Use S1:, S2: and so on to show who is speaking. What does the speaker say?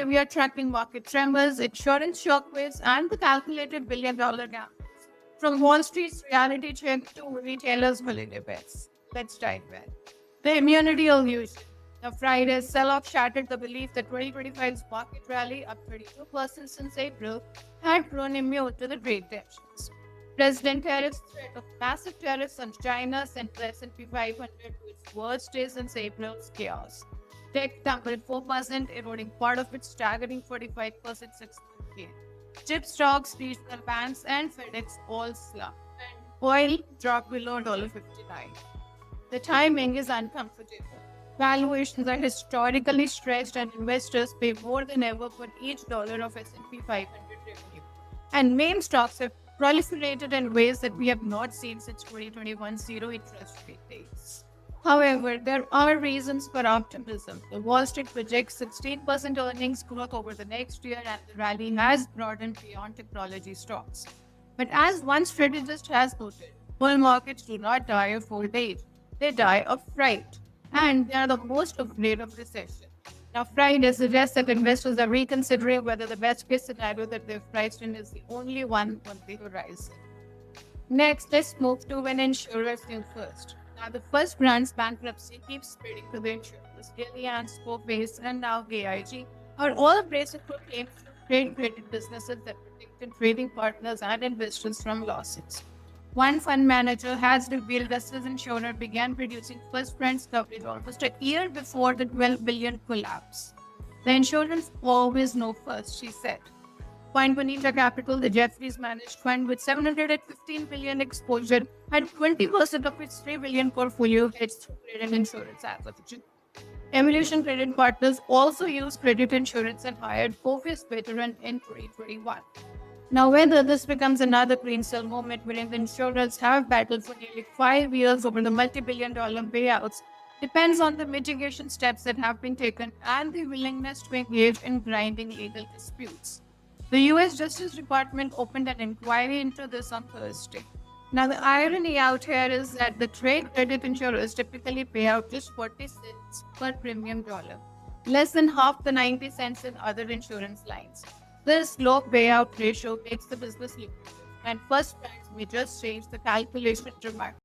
S1: we are tracking market tremors, insurance shockwaves, and the calculated billion-dollar gambles. From Wall Street's reality check to retailers' holiday bets. Let's dive in. The immunity illusion. Now, Friday's sell-off shattered the belief that 2025's market rally, up 32% since April, had grown immune to the trade tensions. President Harris' threat of massive tariffs on China sent the S&P 500 to its worst day since April's chaos. Tech tumbled 4%, eroding part of its staggering 45% 6-month gain. Chip stocks, regional banks, and FedEx all slumped. Oil dropped below $59. The timing is uncomfortable. Valuations are historically stretched, and investors pay more than ever for each dollar of S&P 500 revenue. And meme stocks have proliferated in ways that we have not seen since 2021 zero interest rate days. However, there are reasons for optimism. The Wall Street projects 16% earnings growth over the next year, and the rally has broadened beyond technology stocks. But as one strategist has noted, bull markets do not die of old age. They die of fright, and they are the most afraid of recession. Now, Friday suggests that investors are reconsidering whether the best case scenario that they've priced in is the only one on the horizon. Next, let's move to an insurer's news first. Now, the First Brand's bankruptcy keeps spreading to the insurers. Allianz, Coface, and now AIG are all bracing for claims from trade-related businesses that protected trading partners and investors from losses. One fund manager has revealed that his insurer began producing First Brand's coverage almost a year before the $12 billion collapse. The insurers always know first, she said. Point Bonita Capital, the Jefferies managed fund with $715 billion exposure, had 20% of its $3 billion portfolio hedged through credit insurance as of June. Evolution Credit Partners also used credit insurance and hired Coface veteran in 2021. Now, whether this becomes another Greensill moment wherein the insurers have battled for nearly 5 years over the multi-billion-dollar payouts depends on the mitigation steps that have been taken and the willingness to engage in grinding legal disputes. The U.S. Justice Department opened an inquiry into this on Thursday. Now, the irony out here is that the trade credit insurers typically pay out just 40 cents per premium dollar, less than half the 90 cents in other insurance lines. This low payout ratio makes the business lucrative, and First Brands may just change the calculation dramatically.